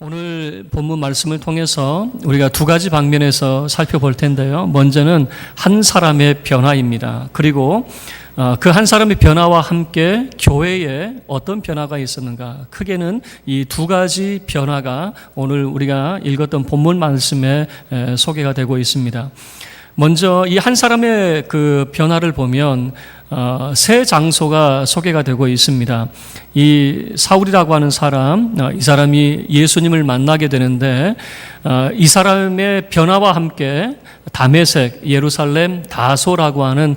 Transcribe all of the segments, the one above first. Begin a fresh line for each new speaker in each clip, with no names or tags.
오늘 본문 말씀을 통해서 우리가 두 가지 방면에서 살펴볼 텐데요. 먼저는 한 사람의 변화입니다. 그리고 그 한 사람의 변화와 함께 교회에 어떤 변화가 있었는가. 크게는 이 두 가지 변화가 오늘 우리가 읽었던 본문 말씀에 소개가 되고 있습니다. 먼저 이 한 사람의 그 변화를 보면 세 장소가 소개가 되고 있습니다. 이 사울이라고 하는 사람, 이 사람이 예수님을 만나게 되는데 이 사람의 변화와 함께 다메섹, 예루살렘, 다소라고 하는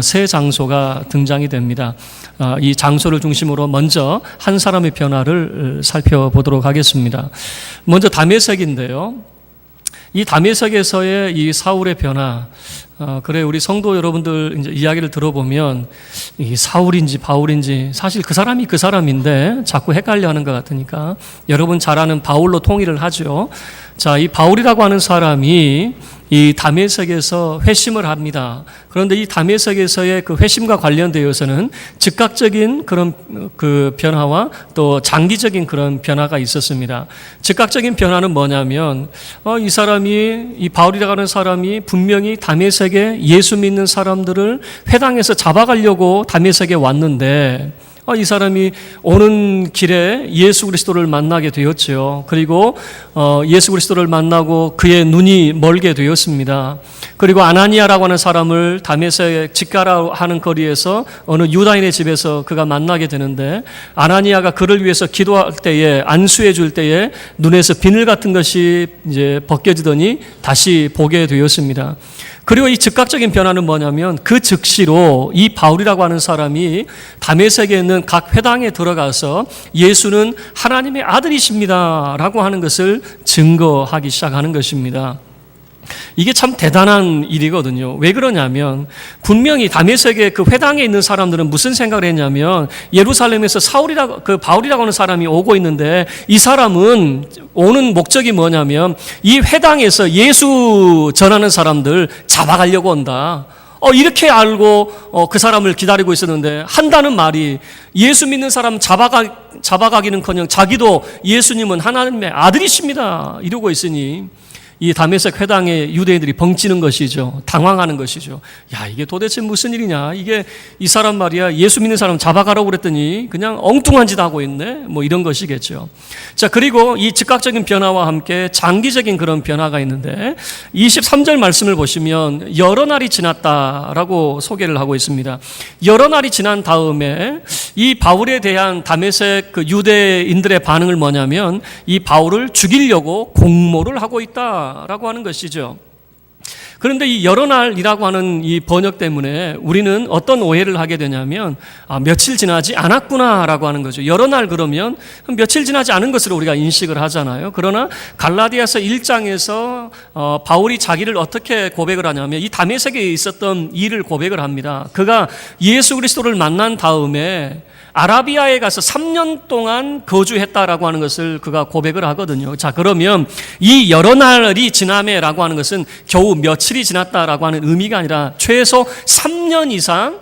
세 장소가 등장이 됩니다. 이 장소를 중심으로 먼저 한 사람의 변화를 살펴보도록 하겠습니다. 먼저 다메섹인데요. 이 다메섹에서의 이 사울의 변화, 그래 우리 성도 여러분들 이제 이야기를 들어보면 이 사울인지 바울인지 사실 그 사람이 그 사람인데 자꾸 헷갈려하는 것 같으니까 여러분 잘 아는 바울로 통일을 하죠. 자, 이 바울이라고 하는 사람이 이 다메섹에서 회심을 합니다. 그런데 이 다메섹에서의 그 회심과 관련되어서는 즉각적인 그런 그 변화와 또 장기적인 그런 변화가 있었습니다. 즉각적인 변화는 뭐냐면 이 사람이 이 바울이라고 하는 사람이 분명히 다메섹에 예수 믿는 사람들을 회당에서 잡아가려고 다메섹에 왔는데 이 사람이 오는 길에 예수 그리스도를 만나게 되었죠. 그리고 예수 그리스도를 만나고 그의 눈이 멀게 되었습니다. 그리고 아나니아라고 하는 사람을 다메섹 집가라 하는 거리에서 어느 유다인의 집에서 그가 만나게 되는데 아나니아가 그를 위해서 기도할 때에 안수해 줄 때에 눈에서 비늘 같은 것이 이제 벗겨지더니 다시 보게 되었습니다. 그리고 이 즉각적인 변화는 뭐냐면 그 즉시로 이 바울이라고 하는 사람이 다메섹에 있는 각 회당에 들어가서 예수는 하나님의 아들이십니다 라고 하는 것을 증거하기 시작하는 것입니다. 이게 참 대단한 일이거든요. 왜 그러냐면 분명히 다메섹의 그 회당에 있는 사람들은 무슨 생각을 했냐면 예루살렘에서 바울이라고 하는 사람이 오고 있는데 이 사람은 오는 목적이 뭐냐면 이 회당에서 예수 전하는 사람들 잡아가려고 온다. 이렇게 알고 그 사람을 기다리고 있었는데 한다는 말이 예수 믿는 사람 잡아가기는커녕 자기도 예수님은 하나님의 아들이십니다 이러고 있으니 이 다메섹 회당의 유대인들이 벙찌는 것이죠. 당황하는 것이죠. 야, 이게 도대체 무슨 일이냐? 이게 이 사람 말이야 예수 믿는 사람 잡아가라고 그랬더니 그냥 엉뚱한 짓 하고 있네. 뭐 이런 것이겠죠. 자, 그리고 이 즉각적인 변화와 함께 장기적인 그런 변화가 있는데 23절 말씀을 보시면 여러 날이 지났다라고 소개를 하고 있습니다. 여러 날이 지난 다음에 이 바울에 대한 다메섹 그 유대인들의 반응을 뭐냐면 이 바울을 죽이려고 공모를 하고 있다 라고 하는 것이죠. 그런데 이 여러 날이라고 하는 이 번역 때문에 우리는 어떤 오해를 하게 되냐면 며칠 지나지 않았구나 라고 하는 거죠. 여러 날 그러면 며칠 지나지 않은 것으로 우리가 인식을 하잖아요. 그러나 갈라디아서 1장에서 바울이 자기를 어떻게 고백을 하냐면 이 다메섹에 있었던 일을 고백을 합니다. 그가 예수 그리스도를 만난 다음에 아라비아에 가서 3년 동안 거주했다라고 하는 것을 그가 고백을 하거든요. 자, 그러면 이 여러 날이 지남에라고 하는 것은 겨우 며칠이 지났다라고 하는 의미가 아니라 최소 3년 이상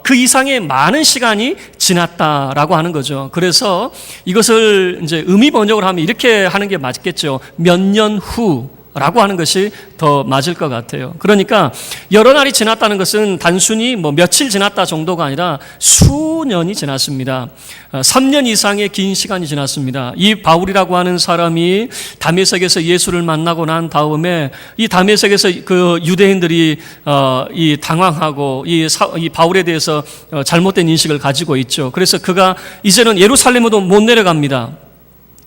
그 이상의 많은 시간이 지났다라고 하는 거죠. 그래서 이것을 이제 의미 번역을 하면 이렇게 하는 게 맞겠죠. 몇 년 후 라고 하는 것이 더 맞을 것 같아요. 그러니까 여러 날이 지났다는 것은 단순히 뭐 며칠 지났다 정도가 아니라 수년이 지났습니다. 3년 이상의 긴 시간이 지났습니다. 이 바울이라고 하는 사람이 다메섹에서 예수를 만나고 난 다음에 이 다메섹에서 그 유대인들이 이 당황하고 이 바울에 대해서 잘못된 인식을 가지고 있죠. 그래서 그가 이제는 예루살렘으로 못 내려갑니다.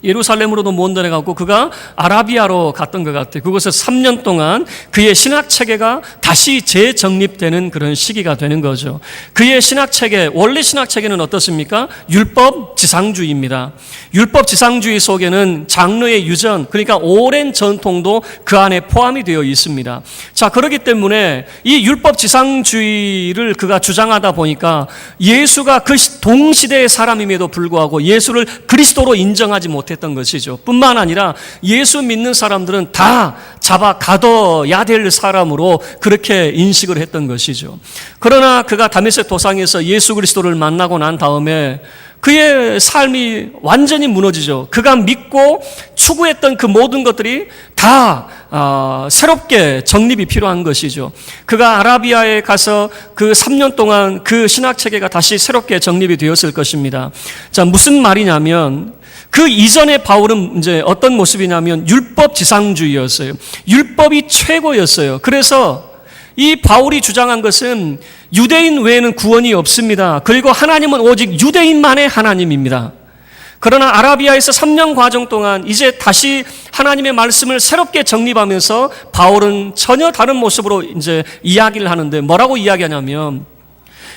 예루살렘으로도 못 내려가고 그가 아라비아로 갔던 것 같아요. 그곳에서 3년 동안 그의 신학체계가 다시 재정립되는 그런 시기가 되는 거죠. 그의 신학체계, 원래 신학체계는 어떻습니까? 율법 지상주의입니다. 율법 지상주의 속에는 장로의 유전, 그러니까 오랜 전통도 그 안에 포함이 되어 있습니다. 자, 그렇기 때문에 이 율법 지상주의를 그가 주장하다 보니까 예수가 그 동시대의 사람임에도 불구하고 예수를 그리스도로 인정하지 못했던 것이죠. 뿐만 아니라 예수 믿는 사람들은 다 잡아 가둬야 될 사람으로 그렇게 인식을 했던 것이죠. 그러나 그가 다메섹 도상에서 예수 그리스도를 만나고 난 다음에 그의 삶이 완전히 무너지죠. 그가 믿고 추구했던 그 모든 것들이 다 새롭게 정립이 필요한 것이죠. 그가 아라비아에 가서 그 3년 동안 그 신학체계가 다시 새롭게 정립이 되었을 것입니다. 자, 무슨 말이냐면 그 이전에 바울은 이제 어떤 모습이냐면 율법 지상주의였어요. 율법이 최고였어요. 그래서 이 바울이 주장한 것은 유대인 외에는 구원이 없습니다. 그리고 하나님은 오직 유대인만의 하나님입니다. 그러나 아라비아에서 3년 과정 동안 이제 다시 하나님의 말씀을 새롭게 정립하면서 바울은 전혀 다른 모습으로 이제 이야기를 하는데 뭐라고 이야기하냐면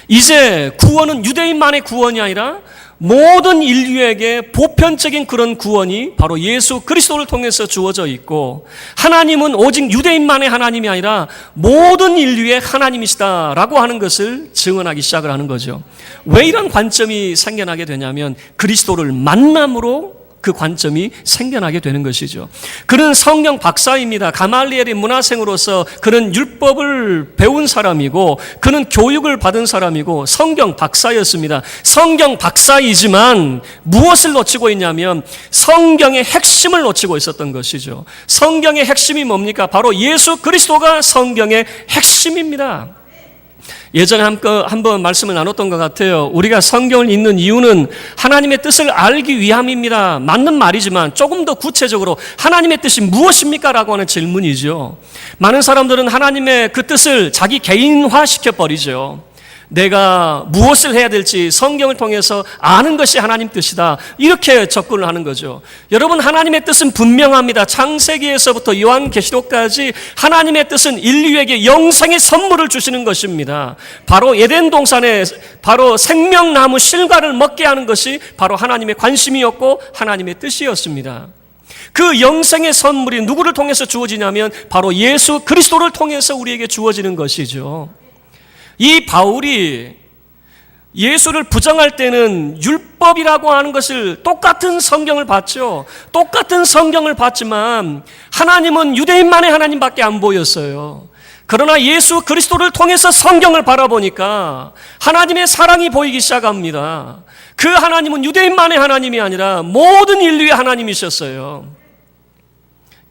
이제 구원은 유대인만의 구원이 아니라 모든 인류에게 보편적인 그런 구원이 바로 예수 그리스도를 통해서 주어져 있고 하나님은 오직 유대인만의 하나님이 아니라 모든 인류의 하나님이시다라고 하는 것을 증언하기 시작을 하는 거죠. 왜 이런 관점이 생겨나게 되냐면 그리스도를 만남으로 그 관점이 생겨나게 되는 것이죠. 그는 성경 박사입니다. 가말리엘의 문화생으로서 그는 율법을 배운 사람이고 그는 교육을 받은 사람이고 성경 박사였습니다. 성경 박사이지만 무엇을 놓치고 있냐면 성경의 핵심을 놓치고 있었던 것이죠. 성경의 핵심이 뭡니까? 바로 예수 그리스도가 성경의 핵심입니다. 예전에 한번 말씀을 나눴던 것 같아요. 우리가 성경을 읽는 이유는 하나님의 뜻을 알기 위함입니다. 맞는 말이지만 조금 더 구체적으로 하나님의 뜻이 무엇입니까? 라고 하는 질문이죠. 많은 사람들은 하나님의 그 뜻을 자기 개인화시켜버리죠. 내가 무엇을 해야 될지 성경을 통해서 아는 것이 하나님 뜻이다. 이렇게 접근을 하는 거죠. 여러분, 하나님의 뜻은 분명합니다. 창세기에서부터 요한계시록까지 하나님의 뜻은 인류에게 영생의 선물을 주시는 것입니다. 바로 에덴 동산에 바로 생명나무 실과를 먹게 하는 것이 바로 하나님의 관심이었고 하나님의 뜻이었습니다. 그 영생의 선물이 누구를 통해서 주어지냐면 바로 예수 그리스도를 통해서 우리에게 주어지는 것이죠. 이 바울이 예수를 부정할 때는 율법이라고 하는 것을 똑같은 성경을 봤죠. 똑같은 성경을 봤지만 하나님은 유대인만의 하나님밖에 안 보였어요. 그러나 예수 그리스도를 통해서 성경을 바라보니까 하나님의 사랑이 보이기 시작합니다. 그 하나님은 유대인만의 하나님이 아니라 모든 인류의 하나님이셨어요.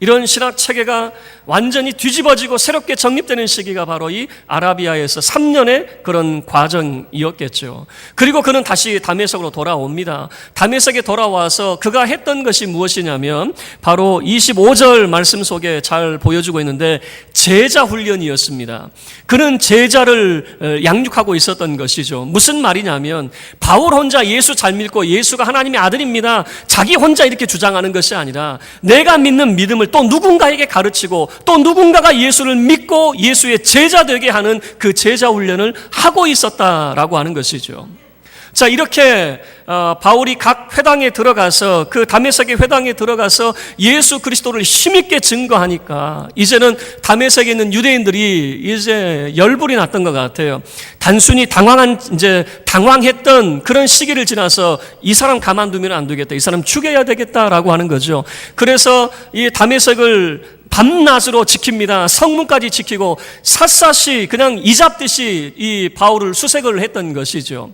이런 신학 체계가 완전히 뒤집어지고 새롭게 정립되는 시기가 바로 이 아라비아에서 3년의 그런 과정이었겠죠. 그리고 그는 다시 다메섹으로 돌아옵니다. 다메섹에 돌아와서 그가 했던 것이 무엇이냐면 바로 25절 말씀 속에 잘 보여주고 있는데 제자 훈련이었습니다. 그는 제자를 양육하고 있었던 것이죠. 무슨 말이냐면 바울 혼자 예수 잘 믿고 예수가 하나님의 아들입니다. 자기 혼자 이렇게 주장하는 것이 아니라 내가 믿는 믿음을 또 누군가에게 가르치고 또 누군가가 예수를 믿고 예수의 제자 되게 하는 그 제자 훈련을 하고 있었다라고 하는 것이죠. 자, 이렇게 바울이 각 회당에 들어가서 그 다메섹의 회당에 들어가서 예수 그리스도를 힘있게 증거하니까 이제는 다메섹에 있는 유대인들이 이제 열불이 났던 것 같아요. 단순히 당황했던 그런 시기를 지나서 이 사람 가만두면 안 되겠다, 이 사람 죽여야 되겠다라고 하는 거죠. 그래서 이 다메섹을 밤낮으로 지킵니다. 성문까지 지키고 샅샅이 그냥 이잡듯이 이 바울을 수색을 했던 것이죠.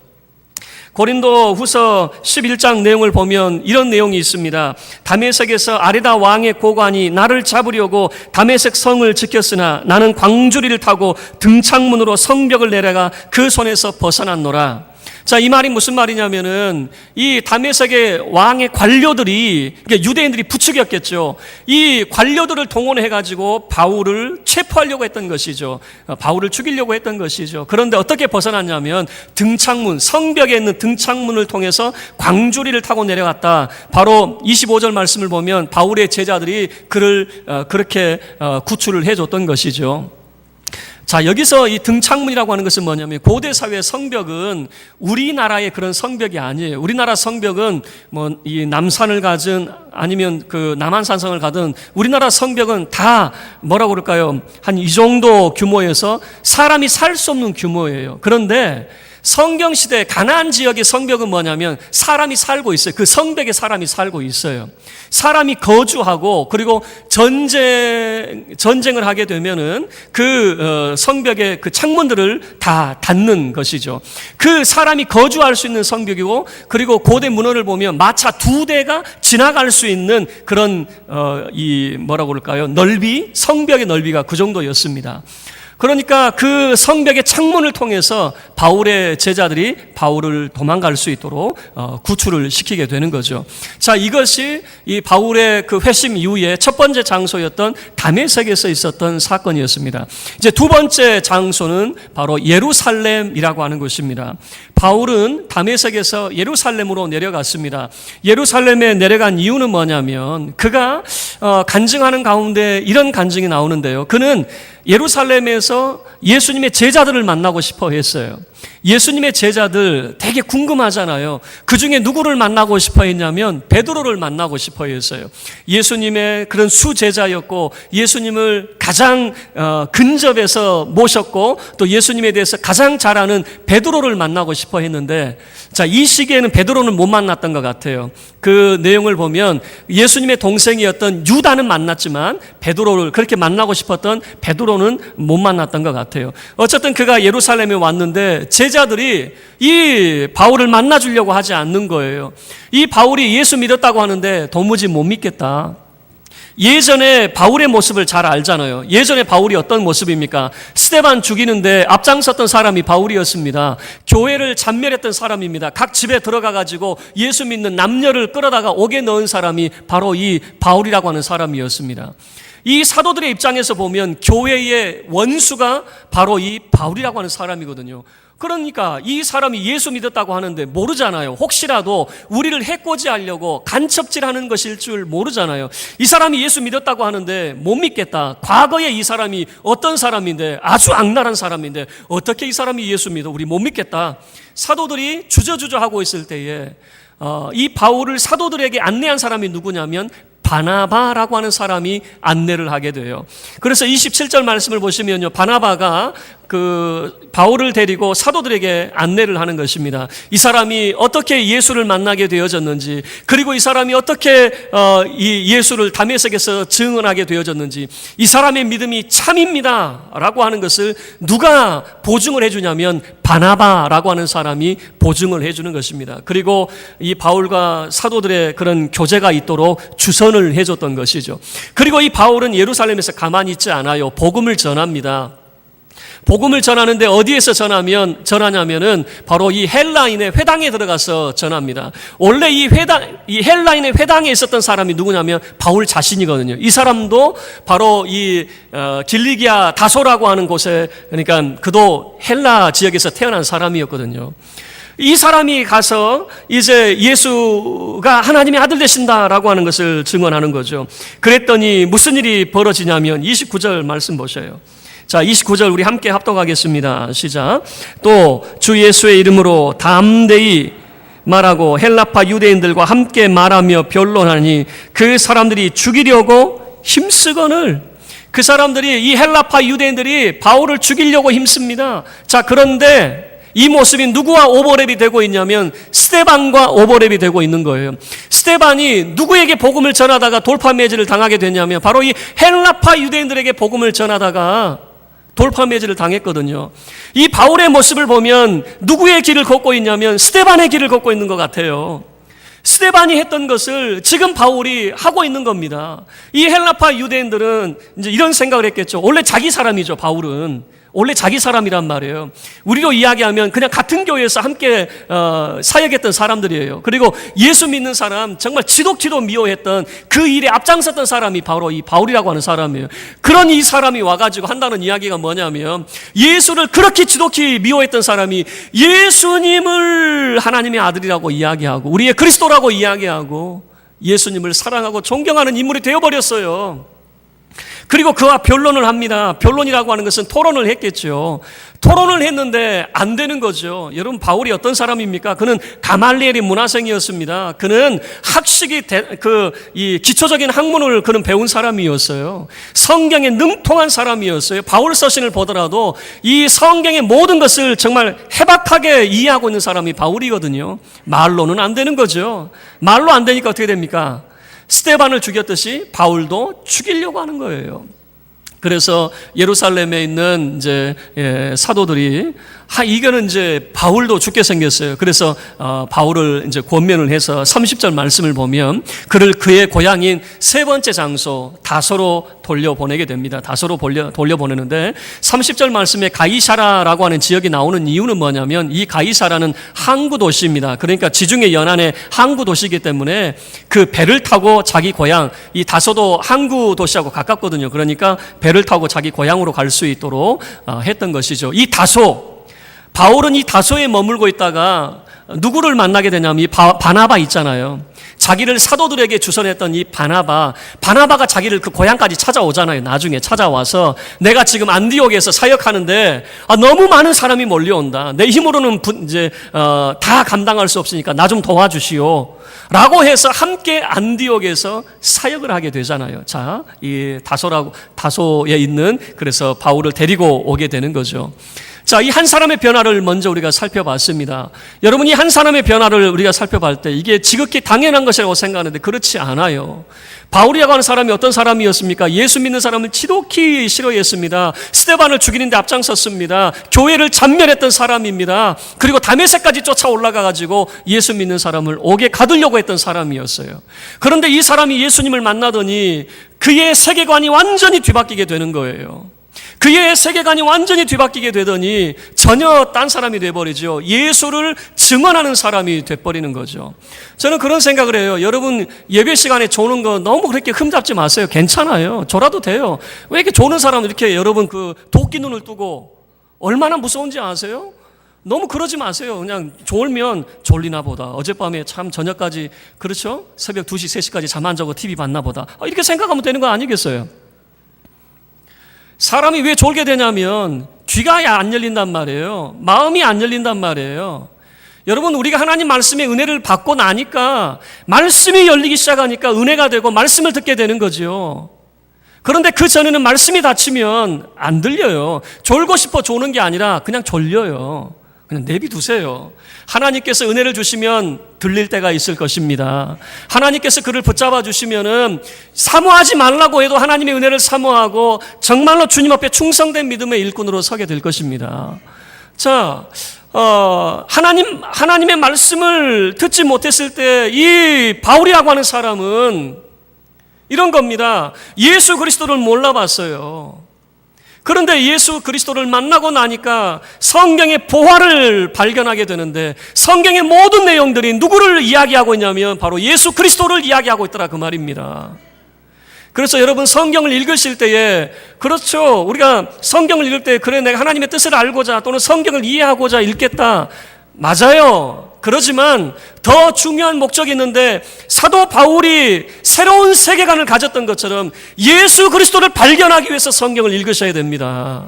고린도 후서 11장 내용을 보면 이런 내용이 있습니다. 다메섹에서 아레다 왕의 고관이 나를 잡으려고 다메섹 성을 지켰으나 나는 광주리를 타고 등창문으로 성벽을 내려가 그 손에서 벗어났노라. 자, 이 말이 무슨 말이냐면은 이 다메섹의 왕의 관료들이, 그러니까 유대인들이 부추겼겠죠. 이 관료들을 동원해가지고 바울을 체포하려고 했던 것이죠. 바울을 죽이려고 했던 것이죠. 그런데 어떻게 벗어났냐면 등창문, 성벽에 있는 등창문을 통해서 광주리를 타고 내려갔다. 바로 25절 말씀을 보면 바울의 제자들이 그를 그렇게 구출을 해줬던 것이죠. 자, 여기서 이 등창문이라고 하는 것은 뭐냐면 고대 사회의 성벽은 우리나라의 그런 성벽이 아니에요. 우리나라 성벽은 뭐 이 남산을 가든 아니면 그 남한산성을 가든 우리나라 성벽은 다 뭐라고 그럴까요? 한 이 정도 규모에서 사람이 살 수 없는 규모예요. 그런데 성경 시대 가나안 지역의 성벽은 뭐냐면 사람이 살고 있어요. 그 성벽에 사람이 살고 있어요. 사람이 거주하고 그리고 전쟁을 하게 되면은 그 성벽의 그 창문들을 다 닫는 것이죠. 그 사람이 거주할 수 있는 성벽이고, 그리고 고대 문헌을 보면 마차 2대가 지나갈 수 있는 그런 이 뭐라고 그럴까요? 넓이, 성벽의 넓이가 그 정도였습니다. 그러니까 그 성벽의 창문을 통해서 바울의 제자들이 바울을 도망갈 수 있도록 구출을 시키게 되는 거죠. 자, 이것이 이 바울의 그 회심 이후에 첫 번째 장소였던 다메섹에서 있었던 사건이었습니다. 이제 두 번째 장소는 바로 예루살렘이라고 하는 곳입니다. 바울은 다메섹에서 예루살렘으로 내려갔습니다. 예루살렘에 내려간 이유는 뭐냐면 그가 간증하는 가운데 이런 간증이 나오는데요. 그는 예루살렘에서 예수님의 제자들을 만나고 싶어 했어요. 예수님의 제자들 되게 궁금하잖아요. 그 중에 누구를 만나고 싶어 했냐면 베드로를 만나고 싶어 했어요. 예수님의 그런 수제자였고 예수님을 가장 근접해서 모셨고 또 예수님에 대해서 가장 잘 아는 베드로를 만나고 싶어 했는데, 자, 이 시기에는 베드로는 못 만났던 것 같아요. 그 내용을 보면 예수님의 동생이었던 유다는 만났지만 베드로를 그렇게 만나고 싶었던 베드로는 못 만났던 것 같아요. 어쨌든 그가 예루살렘에 왔는데 제자들이 이 바울을 만나주려고 하지 않는 거예요. 이 바울이 예수 믿었다고 하는데 도무지 못 믿겠다. 예전에 바울의 모습을 잘 알잖아요. 예전에 바울이 어떤 모습입니까? 스데반 죽이는데 앞장섰던 사람이 바울이었습니다. 교회를 잔멸했던 사람입니다. 각 집에 들어가가지고 예수 믿는 남녀를 끌어다가 옥에 넣은 사람이 바로 이 바울이라고 하는 사람이었습니다. 이 사도들의 입장에서 보면 교회의 원수가 바로 이 바울이라고 하는 사람이거든요. 그러니까 이 사람이 예수 믿었다고 하는데 모르잖아요. 혹시라도 우리를 해코지하려고 간첩질하는 것일 줄 모르잖아요. 이 사람이 예수 믿었다고 하는데 못 믿겠다. 과거에 이 사람이 어떤 사람인데, 아주 악랄한 사람인데 어떻게 이 사람이 예수 믿어? 우리 못 믿겠다. 사도들이 주저주저하고 있을 때에 이 바울을 사도들에게 안내한 사람이 누구냐면 바나바라고 하는 사람이 안내를 하게 돼요. 그래서 27절 말씀을 보시면요, 바나바가 그 바울을 데리고 사도들에게 안내를 하는 것입니다. 이 사람이 어떻게 예수를 만나게 되어졌는지, 그리고 이 사람이 어떻게 이 예수를 다메섹에서 증언하게 되어졌는지, 이 사람의 믿음이 참입니다 라고 하는 것을 누가 보증을 해주냐면 바나바라고 하는 사람이 보증을 해주는 것입니다. 그리고 이 바울과 사도들의 그런 교제가 있도록 주선을 해줬던 것이죠. 그리고 이 바울은 예루살렘에서 가만히 있지 않아요. 복음을 전합니다. 복음을 전하는데 어디에서 전하냐면은 바로 이 헬라인의 회당에 들어가서 전합니다. 원래 이 헬라인의 회당에 있었던 사람이 누구냐면 바울 자신이거든요. 이 사람도 바로 이 길리기아 다소라고 하는 곳에, 그러니까 그도 헬라 지역에서 태어난 사람이었거든요. 이 사람이 가서 이제 예수가 하나님의 아들 되신다라고 하는 것을 증언하는 거죠. 그랬더니 무슨 일이 벌어지냐면 29절 말씀 보셔요. 자, 29절 우리 함께 합독하겠습니다. 시작. 또 주 예수의 이름으로 담대히 말하고 헬라파 유대인들과 함께 말하며 변론하니 그 사람들이 죽이려고 힘쓰거늘. 그 사람들이, 이 헬라파 유대인들이 바울을 죽이려고 힘씁니다. 자, 그런데 이 모습이 누구와 오버랩이 되고 있냐면 스데반과 오버랩이 되고 있는 거예요. 스데반이 누구에게 복음을 전하다가 돌파매질을 당하게 됐냐면 바로 이 헬라파 유대인들에게 복음을 전하다가 돌파매질을 당했거든요. 이 바울의 모습을 보면 누구의 길을 걷고 있냐면 스데반의 길을 걷고 있는 것 같아요. 스데반이 했던 것을 지금 바울이 하고 있는 겁니다. 이 헬라파 유대인들은 이제 이런 생각을 했겠죠. 원래 자기 사람이죠, 바울은. 원래 자기 사람이란 말이에요. 우리로 이야기하면 그냥 같은 교회에서 함께 사역했던 사람들이에요. 그리고 예수 믿는 사람, 정말 지독히도 미워했던 그 일에 앞장섰던 사람이 바로 이 바울이라고 하는 사람이에요. 그런 이 사람이 와가지고 한다는 이야기가 뭐냐면 예수를 그렇게 지독히 미워했던 사람이 예수님을 하나님의 아들이라고 이야기하고 우리의 그리스도라고 이야기하고 예수님을 사랑하고 존경하는 인물이 되어버렸어요. 그리고 그와 변론을 합니다. 변론이라고 하는 것은 토론을 했겠죠. 토론을 했는데 안 되는 거죠. 여러분, 바울이 어떤 사람입니까? 그는 가말리엘의 문화생이었습니다. 그는 학식이 이 기초적인 학문을 그는 배운 사람이었어요. 성경에 능통한 사람이었어요. 바울 서신을 보더라도 이 성경의 모든 것을 정말 해박하게 이해하고 있는 사람이 바울이거든요. 말로는 안 되는 거죠. 말로 안 되니까 어떻게 됩니까? 스데반을 죽였듯이 바울도 죽이려고 하는 거예요. 그래서 예루살렘에 있는 이제 사도들이 이거는 이제 바울도 죽게 생겼어요. 그래서 바울을 이제 권면을 해서 30절 말씀을 보면 그의 고향인 세 번째 장소 다소로 돌려보내게 됩니다. 다소로 돌려보내는데 30절 말씀에 가이사라라고 하는 지역이 나오는 이유는 뭐냐면 이 가이사라는 항구 도시입니다. 그러니까 지중해 연안의 항구 도시이기 때문에 그 배를 타고 자기 고향, 이 다소도 항구 도시하고 가깝거든요. 그러니까 배를 타고 자기 고향으로 갈 수 있도록 했던 것이죠. 이 다소, 바울은 이 다소에 머물고 있다가 누구를 만나게 되냐면 이 바나바 있잖아요. 자기를 사도들에게 주선했던 이 바나바가 자기를 그 고향까지 찾아오잖아요. 나중에 찾아와서 내가 지금 안디옥에서 사역하는데 너무 많은 사람이 몰려온다. 내 힘으로는 이제 다 감당할 수 없으니까 나 좀 도와주시오. 라고 해서 함께 안디옥에서 사역을 하게 되잖아요. 자, 이 다소에 있는 그래서 바울을 데리고 오게 되는 거죠. 자, 이 한 사람의 변화를 먼저 우리가 살펴봤습니다. 여러분, 이 한 사람의 변화를 우리가 살펴볼 때 이게 지극히 당연한 것이라고 생각하는데 그렇지 않아요. 바울이라고 하는 사람이 어떤 사람이었습니까? 예수 믿는 사람을 지독히 싫어했습니다. 스데반을 죽이는데 앞장섰습니다. 교회를 잔멸했던 사람입니다. 그리고 다메섹까지 쫓아 올라가가지고 예수 믿는 사람을 옥에 가두려고 했던 사람이었어요. 그런데 이 사람이 예수님을 만나더니 그의 세계관이 완전히 뒤바뀌게 되는 거예요. 그의 세계관이 완전히 뒤바뀌게 되더니 전혀 딴 사람이 돼버리죠. 예수를 증언하는 사람이 돼버리는 거죠. 저는 그런 생각을 해요. 여러분, 예배 시간에 조는 거 너무 그렇게 흠잡지 마세요. 괜찮아요. 졸아도 돼요. 왜 이렇게 조는 사람 이렇게 여러분 그 도끼 눈을 뜨고 얼마나 무서운지 아세요? 너무 그러지 마세요. 그냥 졸면 졸리나 보다. 어젯밤에 참 저녁까지, 그렇죠? 새벽 2시, 3시까지 잠 안 자고 TV 봤나 보다. 이렇게 생각하면 되는 거 아니겠어요? 사람이 왜 졸게 되냐면 귀가 안 열린단 말이에요. 마음이 안 열린단 말이에요. 여러분, 우리가 하나님 말씀의 은혜를 받고 나니까 말씀이 열리기 시작하니까 은혜가 되고 말씀을 듣게 되는 거죠. 그런데 그 전에는 말씀이 닫히면 안 들려요. 졸고 싶어 조는 게 아니라 그냥 졸려요. 그냥 내비두세요. 하나님께서 은혜를 주시면 들릴 때가 있을 것입니다. 하나님께서 그를 붙잡아 주시면은 사모하지 말라고 해도 하나님의 은혜를 사모하고 정말로 주님 앞에 충성된 믿음의 일꾼으로 서게 될 것입니다. 자, 하나님의 말씀을 듣지 못했을 때 이 바울이라고 하는 사람은 이런 겁니다. 예수 그리스도를 몰라봤어요. 그런데 예수 그리스도를 만나고 나니까 성경의 보화를 발견하게 되는데 성경의 모든 내용들이 누구를 이야기하고 있냐면 바로 예수 그리스도를 이야기하고 있더라 그 말입니다. 그래서 여러분, 성경을 읽으실 때에, 그렇죠, 우리가 성경을 읽을 때 그래 내가 하나님의 뜻을 알고자 또는 성경을 이해하고자 읽겠다, 맞아요. 그렇지만 더 중요한 목적이 있는데 사도 바울이 새로운 세계관을 가졌던 것처럼 예수 그리스도를 발견하기 위해서 성경을 읽으셔야 됩니다.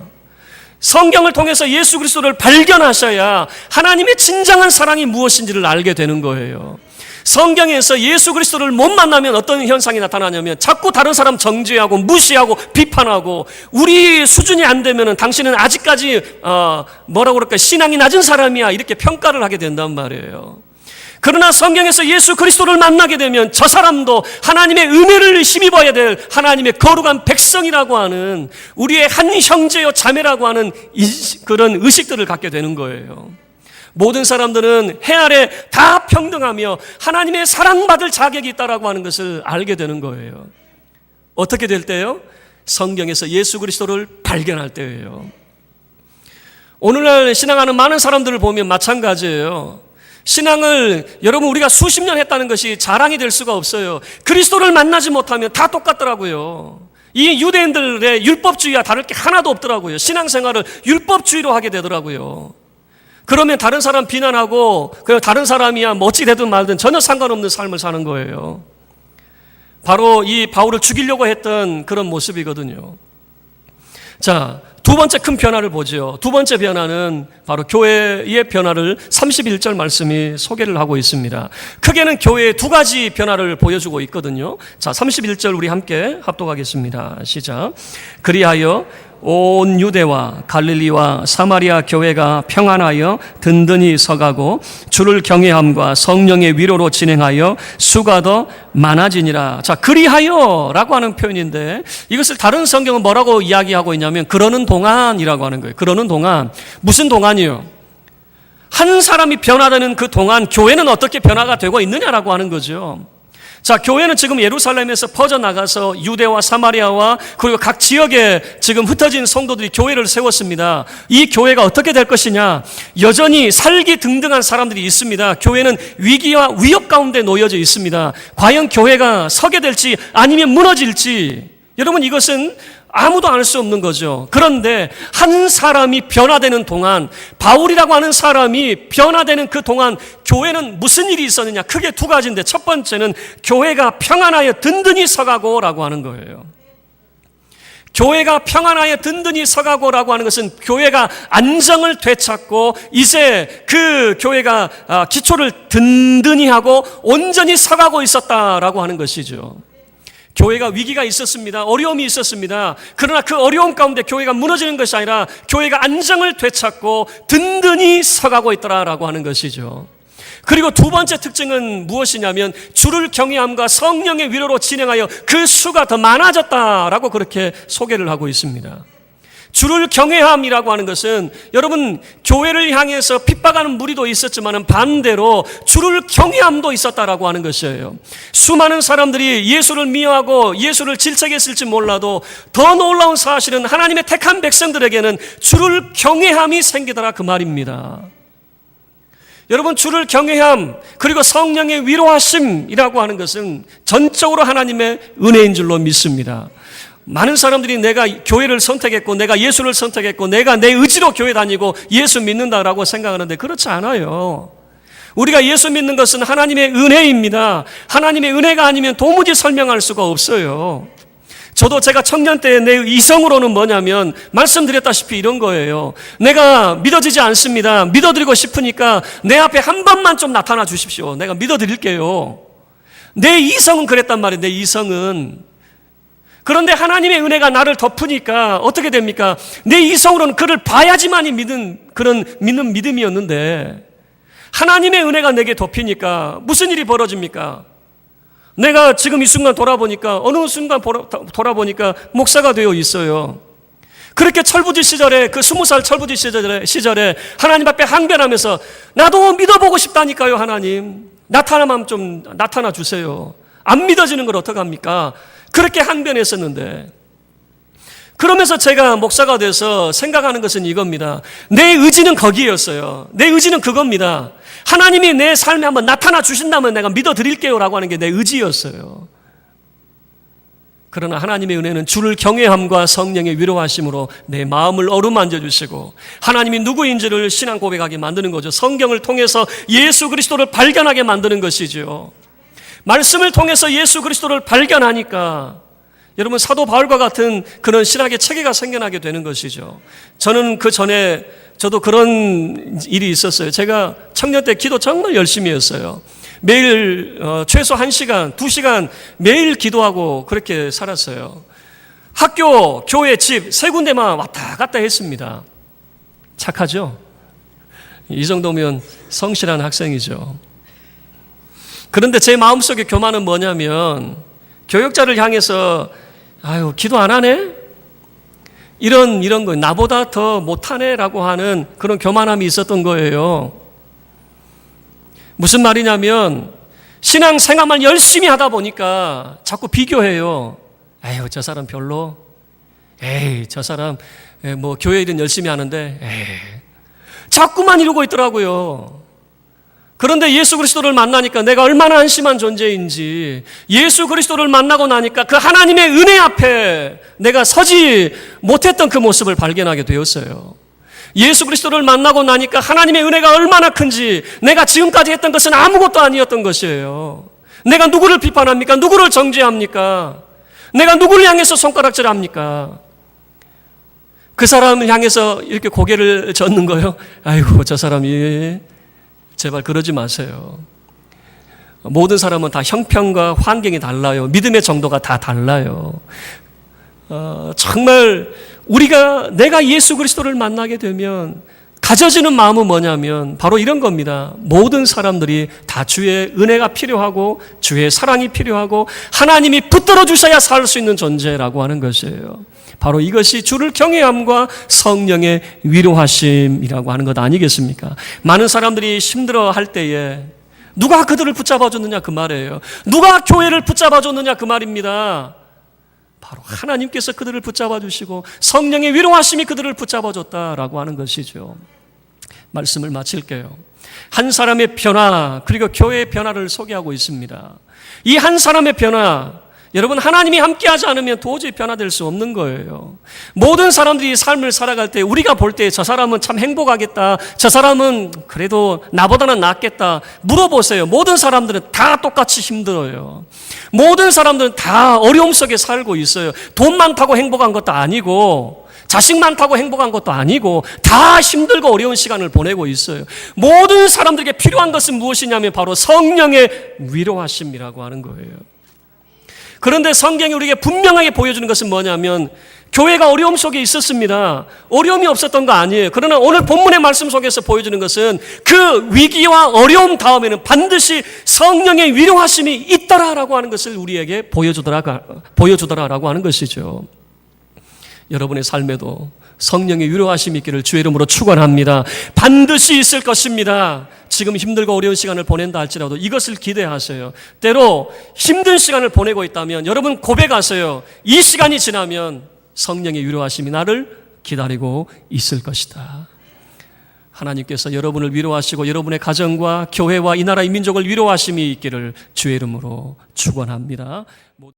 성경을 통해서 예수 그리스도를 발견하셔야 하나님의 진정한 사랑이 무엇인지를 알게 되는 거예요. 성경에서 예수 그리스도를 못 만나면 어떤 현상이 나타나냐면 자꾸 다른 사람 정죄하고 무시하고 비판하고, 우리 수준이 안 되면 당신은 아직까지 뭐라고 그럴까, 신앙이 낮은 사람이야, 이렇게 평가를 하게 된단 말이에요. 그러나 성경에서 예수 그리스도를 만나게 되면 저 사람도 하나님의 은혜를 힘입어야 될 하나님의 거룩한 백성이라고 하는, 우리의 한 형제요 자매라고 하는 그런 의식들을 갖게 되는 거예요. 모든 사람들은 해 아래 다 평등하며 하나님의 사랑받을 자격이 있다라고 하는 것을 알게 되는 거예요. 어떻게 될 때요? 성경에서 예수 그리스도를 발견할 때예요. 오늘날 신앙하는 많은 사람들을 보면 마찬가지예요. 신앙을 여러분 우리가 수십 년 했다는 것이 자랑이 될 수가 없어요. 그리스도를 만나지 못하면 다 똑같더라고요. 이 유대인들의 율법주의와 다를 게 하나도 없더라고요. 신앙생활을 율법주의로 하게 되더라고요. 그러면 다른 사람 비난하고 그냥 다른 사람이야 뭐 어찌 되든 말든 전혀 상관없는 삶을 사는 거예요. 바로 이 바울을 죽이려고 했던 그런 모습이거든요. 자, 두 번째 큰 변화를 보죠. 두 번째 변화는 바로 교회의 변화를 31절 말씀이 소개를 하고 있습니다. 크게는 교회의 두 가지 변화를 보여주고 있거든요. 자, 31절 우리 함께 합독하겠습니다. 시작. 그리하여 온 유대와 갈릴리와 사마리아 교회가 평안하여 든든히 서가고 주를 경외함과 성령의 위로로 진행하여 수가 더 많아지니라. 자, 그리하여라고 하는 표현인데 이것을 다른 성경은 뭐라고 이야기하고 있냐면 그러는 동안이라고 하는 거예요. 그러는 동안. 무슨 동안이요? 한 사람이 변화되는 그 동안 교회는 어떻게 변화가 되고 있느냐라고 하는 거죠. 자, 교회는 지금 예루살렘에서 퍼져나가서 유대와 사마리아와 그리고 각 지역에 지금 흩어진 성도들이 교회를 세웠습니다. 이 교회가 어떻게 될 것이냐? 여전히 살기 등등한 사람들이 있습니다. 교회는 위기와 위협 가운데 놓여져 있습니다. 과연 교회가 서게 될지 아니면 무너질지, 여러분 이것은 아무도 알 수 없는 거죠. 그런데 한 사람이 변화되는 동안, 바울이라고 하는 사람이 변화되는 그 동안 교회는 무슨 일이 있었느냐? 크게 두 가지인데 첫 번째는 교회가 평안하여 든든히 서가고 라고 하는 거예요. 교회가 평안하여 든든히 서가고라고 하는 것은 교회가 안정을 되찾고 이제 그 교회가 기초를 든든히 하고 온전히 서가고 있었다라고 하는 것이죠. 교회가 위기가 있었습니다. 어려움이 있었습니다. 그러나 그 어려움 가운데 교회가 무너지는 것이 아니라 교회가 안정을 되찾고 든든히 서가고 있더라라고 하는 것이죠. 그리고 두 번째 특징은 무엇이냐면 주를 경외함과 성령의 위로로 진행하여 그 수가 더 많아졌다라고 그렇게 소개를 하고 있습니다. 주를 경외함이라고 하는 것은 여러분 교회를 향해서 핍박하는 무리도 있었지만 반대로 주를 경외함도 있었다라고 하는 것이에요. 수많은 사람들이 예수를 미워하고 예수를 질책했을지 몰라도 더 놀라운 사실은 하나님의 택한 백성들에게는 주를 경외함이 생기더라 그 말입니다. 여러분 주를 경외함 그리고 성령의 위로하심이라고 하는 것은 전적으로 하나님의 은혜인 줄로 믿습니다. 많은 사람들이 내가 교회를 선택했고 내가 예수를 선택했고 내가 내 의지로 교회 다니고 예수 믿는다라고 생각하는데 그렇지 않아요. 우리가 예수 믿는 것은 하나님의 은혜입니다. 하나님의 은혜가 아니면 도무지 설명할 수가 없어요. 저도 제가 청년 때 내 이성으로는 뭐냐면 말씀드렸다시피 이런 거예요. 내가 믿어지지 않습니다. 믿어드리고 싶으니까 내 앞에 한 번만 좀 나타나 주십시오. 내가 믿어드릴게요. 내 이성은 그랬단 말이에요. 내 이성은. 그런데 하나님의 은혜가 나를 덮으니까 어떻게 됩니까? 내 이성으로는 그를 봐야지만이 그런 믿는 믿음이었는데 하나님의 은혜가 내게 덮이니까 무슨 일이 벌어집니까? 내가 지금 이 순간 돌아보니까 어느 순간 돌아보니까 목사가 되어 있어요. 그렇게 철부지 시절에 그 20살 철부지 시절에 하나님 앞에 항변하면서 나도 믿어보고 싶다니까요. 하나님 나타나면 좀 나타나 주세요. 안 믿어지는 걸 어떡합니까? 그렇게 항변했었는데 그러면서 제가 목사가 돼서 생각하는 것은 이겁니다. 내 의지는 거기였어요. 내 의지는 그겁니다. 하나님이 내 삶에 한번 나타나 주신다면 내가 믿어드릴게요 라고 하는 게 내 의지였어요. 그러나 하나님의 은혜는 주를 경외함과 성령의 위로하심으로 내 마음을 어루만져 주시고 하나님이 누구인지를 신앙 고백하게 만드는 거죠. 성경을 통해서 예수 그리스도를 발견하게 만드는 것이죠. 말씀을 통해서 예수 그리스도를 발견하니까 여러분 사도 바울과 같은 그런 신학의 체계가 생겨나게 되는 것이죠. 저는 그 전에 저도 그런 일이 있었어요. 제가 청년 때 기도 정말 열심히 했어요. 매일 최소 1시간, 2시간 매일 기도하고 그렇게 살았어요. 학교, 교회, 집 세 군데만 왔다 갔다 했습니다. 착하죠? 이 정도면 성실한 학생이죠. 그런데 제 마음속의 교만은 뭐냐면 교역자를 향해서 아유 기도 안 하네? 이런 거 나보다 더 못하네 라고 하는 그런 교만함이 있었던 거예요. 무슨 말이냐면 신앙생활만 열심히 하다 보니까 자꾸 비교해요. 에휴 저 사람 별로, 에이 저 사람 뭐 교회 일은 열심히 하는데 에이 자꾸만 이러고 있더라고요. 그런데 예수 그리스도를 만나니까 내가 얼마나 한심한 존재인지 예수 그리스도를 만나고 나니까 그 하나님의 은혜 앞에 내가 서지 못했던 그 모습을 발견하게 되었어요. 예수 그리스도를 만나고 나니까 하나님의 은혜가 얼마나 큰지 내가 지금까지 했던 것은 아무것도 아니었던 것이에요. 내가 누구를 비판합니까? 누구를 정죄합니까? 내가 누구를 향해서 손가락질합니까? 그 사람을 향해서 이렇게 고개를 젓는 거예요. 아이고, 저 사람이. 제발 그러지 마세요. 모든 사람은 다 형편과 환경이 달라요. 믿음의 정도가 다 달라요. 정말 내가 예수 그리스도를 만나게 되면 가져지는 마음은 뭐냐면 바로 이런 겁니다. 모든 사람들이 다 주의 은혜가 필요하고 주의 사랑이 필요하고 하나님이 붙들어 주셔야 살 수 있는 존재라고 하는 것이에요. 바로 이것이 주를 경외함과 성령의 위로하심이라고 하는 것 아니겠습니까? 많은 사람들이 힘들어할 때에 누가 그들을 붙잡아줬느냐 그 말이에요. 누가 교회를 붙잡아줬느냐 그 말입니다. 바로 하나님께서 그들을 붙잡아주시고 성령의 위로하심이 그들을 붙잡아줬다라고 하는 것이죠. 말씀을 마칠게요. 한 사람의 변화, 그리고 교회의 변화를 소개하고 있습니다. 이 한 사람의 변화, 여러분, 하나님이 함께하지 않으면 도저히 변화될 수 없는 거예요. 모든 사람들이 삶을 살아갈 때 우리가 볼 때 저 사람은 참 행복하겠다, 저 사람은 그래도 나보다는 낫겠다 물어보세요. 모든 사람들은 다 똑같이 힘들어요. 모든 사람들은 다 어려움 속에 살고 있어요. 돈 많다고 행복한 것도 아니고 자식 많다고 행복한 것도 아니고 다 힘들고 어려운 시간을 보내고 있어요. 모든 사람들에게 필요한 것은 무엇이냐면 바로 성령의 위로하심이라고 하는 거예요. 그런데 성경이 우리에게 분명하게 보여주는 것은 뭐냐면 교회가 어려움 속에 있었습니다. 어려움이 없었던 거 아니에요. 그러나 오늘 본문의 말씀 속에서 보여주는 것은 그 위기와 어려움 다음에는 반드시 성령의 위로하심이 있더라라고 하는 것을 우리에게 보여주더라라고 하는 것이죠. 여러분의 삶에도 성령의 위로하심이 있기를 주의 이름으로 축원합니다. 반드시 있을 것입니다. 지금 힘들고 어려운 시간을 보낸다 할지라도 이것을 기대하세요. 때로 힘든 시간을 보내고 있다면 여러분 고백하세요. 이 시간이 지나면 성령의 위로하심이 나를 기다리고 있을 것이다. 하나님께서 여러분을 위로하시고 여러분의 가정과 교회와 이 나라의 민족을 위로하심이 있기를 주의 이름으로 축원합니다.